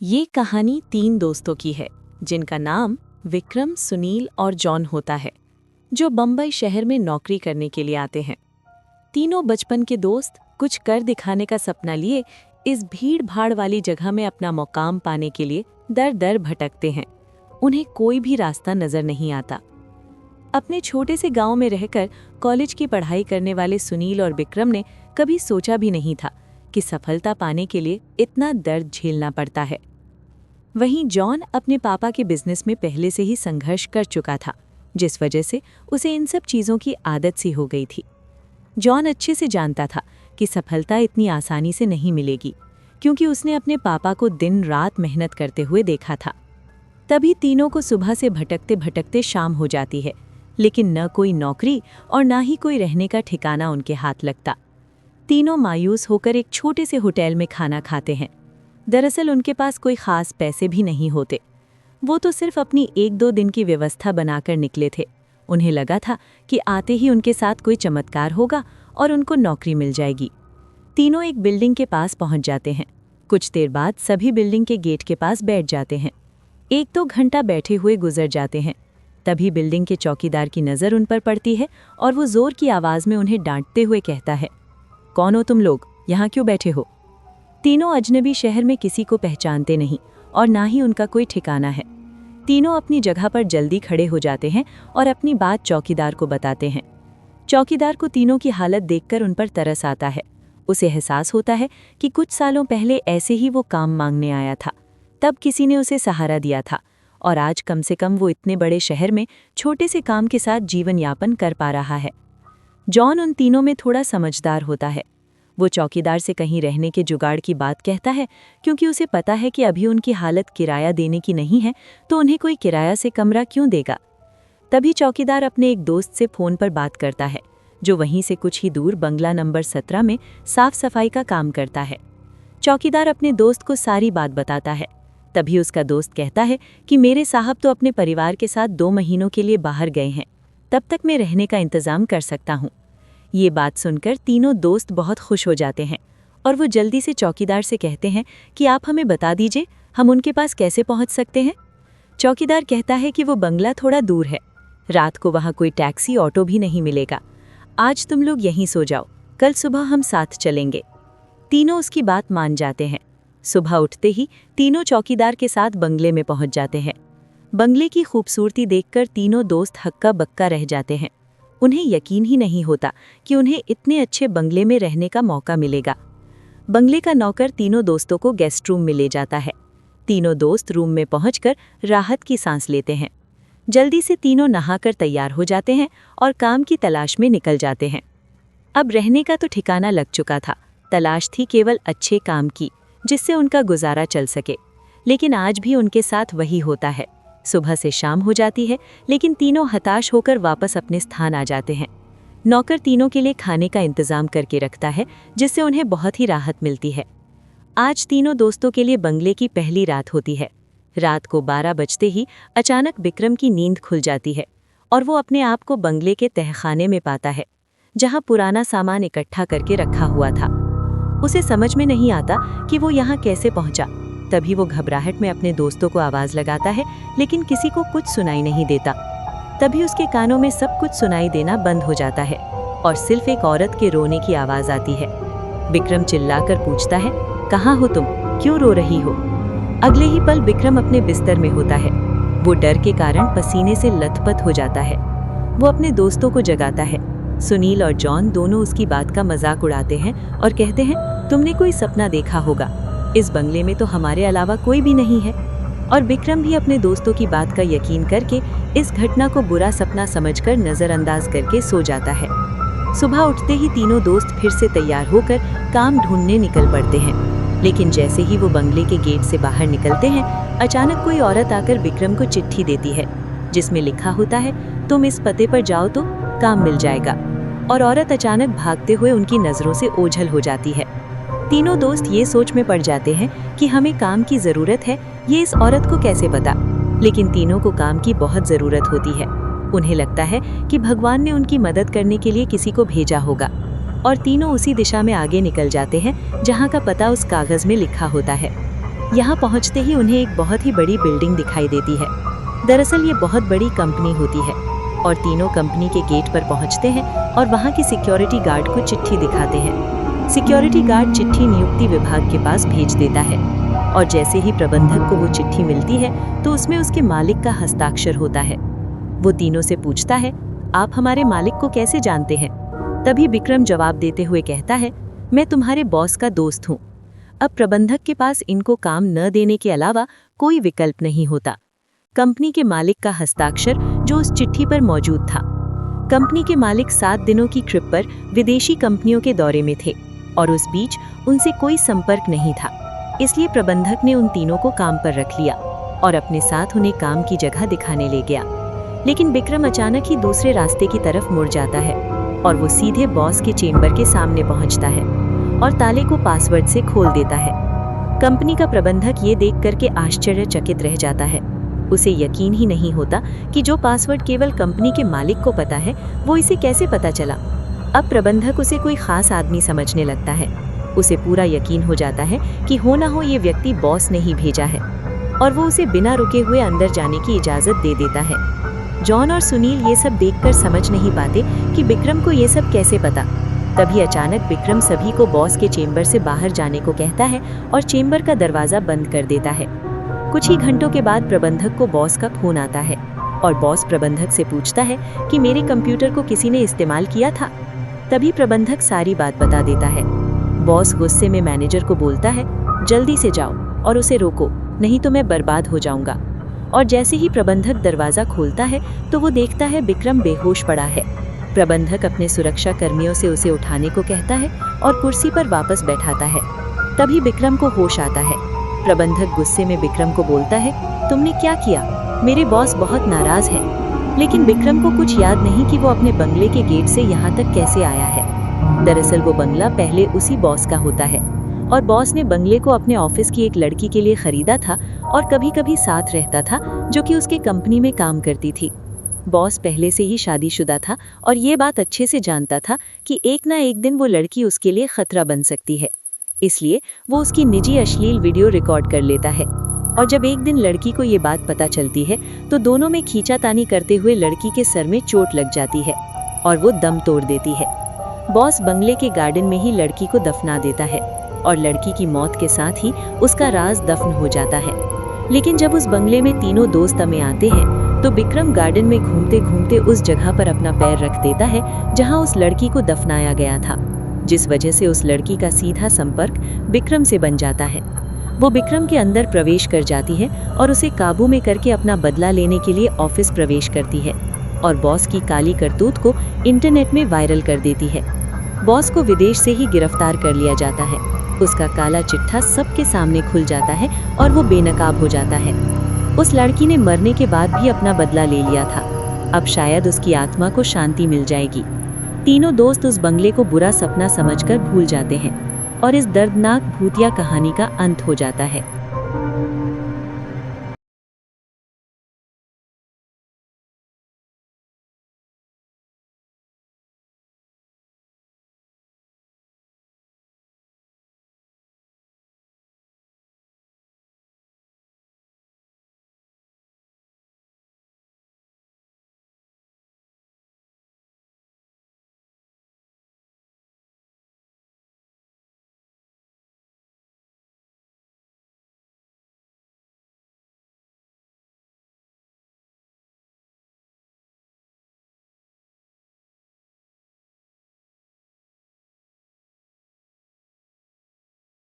ये कहानी 3 दोस्तों की है जिनका नाम विक्रम, सुनील और जॉन होता है, जो बम्बई शहर में नौकरी करने के लिए आते हैं। तीनों बचपन के दोस्त कुछ कर दिखाने का सपना लिए इस भीड़-भाड़ वाली जगह में अपना मुकाम पाने के लिए दर-दर भटकते हैं। उन्हें कोई भी रास्ता नजर नहीं आता। अपने छोटे से गांव में रहकर कॉलेज की पढ़ाई करने वाले सुनील और विक्रम ने कभी सोचा भी नहीं था कि सफलता पाने के लिए इतना दर्द झेलना पड़ता है। वहीं जॉन अपने पापा के बिजनेस में पहले से ही संघर्ष कर चुका था, जिस वजह से उसे इन सब चीज़ों की आदत सी हो गई थी। जॉन अच्छे से जानता था कि सफलता इतनी आसानी से नहीं मिलेगी, क्योंकि उसने अपने पापा को दिन रात मेहनत करते हुए देखा था। तभी तीनों को सुबह से भटकते भटकते शाम हो जाती है, लेकिन न कोई नौकरी और न ही कोई रहने का ठिकाना उनके हाथ लगता। तीनों मायूस होकर एक छोटे से होटल में खाना खाते हैं। दरअसल उनके पास कोई खास पैसे भी नहीं होते। वो तो सिर्फ अपनी 1-2 दिन की व्यवस्था बनाकर निकले थे। उन्हें लगा था कि आते ही उनके साथ कोई चमत्कार होगा और उनको नौकरी मिल जाएगी। तीनों एक बिल्डिंग के पास पहुंच जाते हैं। कुछ देर बाद सभी बिल्डिंग के गेट के पास बैठ जाते हैं। 1-2 घंटा बैठे हुए गुजर जाते हैं। तभी बिल्डिंग के चौकीदार की नज़र उन पर पड़ती है और वो जोर की आवाज़ में उन्हें डांटते हुए कहता है, कौन हो तुम लोग, यहाँ क्यों बैठे हो? तीनों अजनबी शहर में किसी को पहचानते नहीं और ना ही उनका कोई ठिकाना है। तीनों अपनी जगह पर जल्दी खड़े हो जाते हैं और अपनी बात चौकीदार को बताते हैं। चौकीदार को तीनों की हालत देखकर उन पर तरस आता है। उसे एहसास होता है कि कुछ सालों पहले ऐसे ही वो काम मांगने आया था। तब किसी ने उसे सहारा दिया था और आज कम से कम वो इतने बड़े शहर में छोटे से काम के साथ जीवन यापन कर पा रहा है। जॉन उन तीनों में थोड़ा समझदार होता है। वो चौकीदार से कहीं रहने के जुगाड़ की बात कहता है, क्योंकि उसे पता है कि अभी उनकी हालत किराया देने की नहीं है, तो उन्हें कोई किराया से कमरा क्यों देगा। तभी चौकीदार अपने एक दोस्त से फ़ोन पर बात करता है, जो वहीं से कुछ ही दूर बंगला नंबर 17 में साफ सफाई का काम करता है। चौकीदार अपने दोस्त को सारी बात बताता है। तभी उसका दोस्त कहता है कि मेरे साहब तो अपने परिवार के साथ 2 महीनों के लिए बाहर गए हैं, तब तक मैं रहने का इंतज़ाम कर सकता हूँ। ये बात सुनकर तीनों दोस्त बहुत खुश हो जाते हैं और वो जल्दी से चौकीदार से कहते हैं कि आप हमें बता दीजिए, हम उनके पास कैसे पहुंच सकते हैं। चौकीदार कहता है कि वो बंगला थोड़ा दूर है, रात को वहाँ कोई टैक्सी ऑटो भी नहीं मिलेगा। आज तुम लोग यहीं सो जाओ, कल सुबह हम साथ चलेंगे। तीनों उसकी बात मान जाते हैं। सुबह उठते ही तीनों चौकीदार के साथ बंगले में पहुंच जाते हैं। बंगले की खूबसूरती देखकर तीनों दोस्त हक्का बक्का रह जाते हैं। उन्हें यकीन ही नहीं होता कि उन्हें इतने अच्छे बंगले में रहने का मौका मिलेगा। बंगले का नौकर तीनों दोस्तों को गेस्ट रूम में ले जाता है। तीनों दोस्त रूम में पहुंचकर राहत की सांस लेते हैं। जल्दी से तीनों नहाकर तैयार हो जाते हैं और काम की तलाश में निकल जाते हैं। अब रहने का तो ठिकाना लग चुका था, तलाश थी केवल अच्छे काम की, जिससे उनका गुजारा चल सके। लेकिन आज भी उनके साथ वही होता है। सुबह से शाम हो जाती है, लेकिन तीनों हताश होकर वापस अपने स्थान आ जाते हैं। नौकर तीनों के लिए खाने का इंतजाम करके रखता है, जिससे उन्हें बहुत ही राहत मिलती है। आज तीनों दोस्तों के लिए बंगले की पहली रात होती है। रात को 12 बजते ही अचानक विक्रम की नींद खुल जाती है और वो अपने आप को बंगले के तहखाने में पाता है, जहाँ पुराना सामान इकट्ठा करके रखा हुआ था। उसे समझ में नहीं आता कि वो यहाँ कैसे पहुँचा। तभी वो घबराहट में अपने दोस्तों को आवाज़ लगाता है, लेकिन किसी को कुछ सुनाई नहीं देता। तभी उसके कानों में सब कुछ सुनाई देना बंद हो जाता है और सिर्फ एक औरत के रोने की आवाज़ आती है। विक्रम चिल्लाकर पूछता है, कहाँ हो तुम, क्यों रो रही हो? अगले ही पल विक्रम अपने बिस्तर में होता है। वो डर के कारण पसीने से लथपथ हो जाता है। वो अपने दोस्तों को जगाता है। सुनील और जॉन दोनों उसकी बात का मजाक उड़ाते हैं और कहते हैं, तुमने कोई सपना देखा होगा, इस बंगले में तो हमारे अलावा कोई भी नहीं है। और विक्रम भी अपने दोस्तों की बात का यकीन करके इस घटना को बुरा सपना समझकर नज़रअंदाज करके सो जाता है। सुबह उठते ही तीनों दोस्त फिर से तैयार होकर काम ढूंढने निकल पड़ते हैं। लेकिन जैसे ही वो बंगले के गेट से बाहर निकलते हैं, अचानक कोई औरत आकर विक्रम को चिट्ठी देती है, जिसमें लिखा होता है, तुम इस पते पर जाओ तो काम मिल जाएगा। और औरत अचानक भागते हुए उनकी नज़रों से ओझल हो जाती है। तीनों दोस्त ये सोच में पड़ जाते हैं कि हमें काम की ज़रूरत है, ये इस औरत को कैसे पता। लेकिन तीनों को काम की बहुत ज़रूरत होती है। उन्हें लगता है कि भगवान ने उनकी मदद करने के लिए किसी को भेजा होगा और तीनों उसी दिशा में आगे निकल जाते हैं जहाँ का पता उस कागज़ में लिखा होता है। यहाँ पहुँचते ही उन्हें एक बहुत ही बड़ी बिल्डिंग दिखाई देती है। दरअसल ये बहुत बड़ी कंपनी होती है और तीनों कंपनी के गेट पर पहुँचते हैं और वहाँ की सिक्योरिटी गार्ड को चिट्ठी दिखाते हैं। सिक्योरिटी गार्ड चिट्ठी नियुक्ति विभाग के पास भेज देता है और जैसे ही प्रबंधक को वो चिट्ठी मिलती है तो उसमें उसके मालिक का हस्ताक्षर होता है। वो तीनों से पूछता है, आप हमारे मालिक को कैसे जानते हैं? तभी विक्रम जवाब देते हुए कहता है, मैं तुम्हारे बॉस का दोस्त हूँ। अब प्रबंधक के पास इनको काम न देने के अलावा कोई विकल्प नहीं होता। कंपनी के मालिक का हस्ताक्षर जो उस चिट्ठी पर मौजूद था। कंपनी के मालिक 7 दिनों की ट्रिप पर विदेशी कंपनियों के दौरे में थे और उस बीच उनसे कोई संपर्क नहीं था। इसलिए प्रबंधक ने उन तीनों को काम पर रख लिया और अपने साथ उन्हें काम की जगह दिखाने ले गया। लेकिन विक्रम अचानक ही दूसरे रास्ते की तरफ मुड़ जाता है और वो सीधे बॉस के चेम्बर के सामने पहुंचता है और ताले को पासवर्ड से खोल देता है। कंपनी का प्रबंधक ये देख करके आश्चर्यचकित रह जाता है। उसे यकीन ही नहीं होता कि जो पासवर्ड केवल कंपनी के मालिक को पता है वो इसे कैसे पता चला। अब प्रबंधक उसे कोई खास आदमी समझने लगता है। उसे पूरा यकीन हो जाता है कि हो ना हो ये व्यक्ति बॉस ने ही भेजा है और वो उसे बिना रुके हुए अंदर जाने की इजाज़त दे देता है। जॉन और सुनील ये सब देखकर समझ नहीं पाते कि विक्रम को ये सब कैसे पता। तभी अचानक विक्रम सभी को बॉस के चेम्बर से बाहर जाने को कहता है और चेम्बर का दरवाज़ा बंद कर देता है। कुछ ही घंटों के बाद प्रबंधक को बॉस का फोन आता है और बॉस प्रबंधक से पूछता है कि मेरे कंप्यूटर को किसी ने इस्तेमाल किया था। तभी प्रबंधक सारी बात बता देता है। बॉस गुस्से में मैनेजर को बोलता है, जल्दी से जाओ और उसे रोको, नहीं तो मैं बर्बाद हो जाऊंगा। और जैसे ही प्रबंधक दरवाज़ा खोलता है तो वो देखता है विक्रम बेहोश पड़ा है। प्रबंधक अपने सुरक्षा कर्मियों से उसे उठाने को कहता है और कुर्सी पर वापस बैठाता है। तभी विक्रम को होश आता है। प्रबंधक गुस्से में विक्रम को बोलता है, तुमने क्या किया? मेरे बॉस बहुत नाराज हैं। लेकिन विक्रम को कुछ याद नहीं कि वो अपने बंगले के गेट से यहाँ तक कैसे आया है। दरअसल वो बंगला पहले उसी बॉस का होता है और बॉस ने बंगले को अपने ऑफिस की एक लड़की के लिए खरीदा था और कभी कभी साथ रहता था, जो कि उसके कंपनी में काम करती थी। बॉस पहले से ही शादीशुदा था और ये बात अच्छे से जानता था कि एक ना एक दिन वो लड़की उसके लिए खतरा बन सकती है। इसलिए वो उसकी निजी अश्लील वीडियो रिकॉर्ड कर लेता है और जब एक दिन लड़की को ये बात पता चलती है तो दोनों में खींचातानी करते हुए लड़की के सर में चोट लग जाती है और वो दम तोड़ देती है। बॉस बंगले के गार्डन में ही लड़की को दफना देता है और लड़की की मौत के साथ ही उसका राज दफन हो जाता है। लेकिन जब उस बंगले में तीनों दोस्त में आते हैं तो विक्रम गार्डन में घूमते घूमते उस जगह पर अपना पैर रख देता है जहां उस लड़की को दफनाया गया था, जिस वजह से उस लड़की का सीधा संपर्क विक्रम से बन जाता है। वो विक्रम के अंदर प्रवेश कर जाती है और उसे काबू में करके अपना बदला लेने के लिए ऑफिस प्रवेश करती है और बॉस की काली करतूत को इंटरनेट में वायरल कर देती है। बॉस को विदेश से ही गिरफ्तार कर लिया जाता है। उसका काला चिट्ठा सबके सामने खुल जाता है और वो बेनकाब हो जाता है। उस लड़की ने मरने के बाद भी अपना बदला ले लिया था। अब शायद उसकी आत्मा को शांति मिल जाएगी। तीनों दोस्त उस बंगले को बुरा सपना समझकर भूल जाते हैं और इस दर्दनाक भूतिया कहानी का अंत हो जाता है।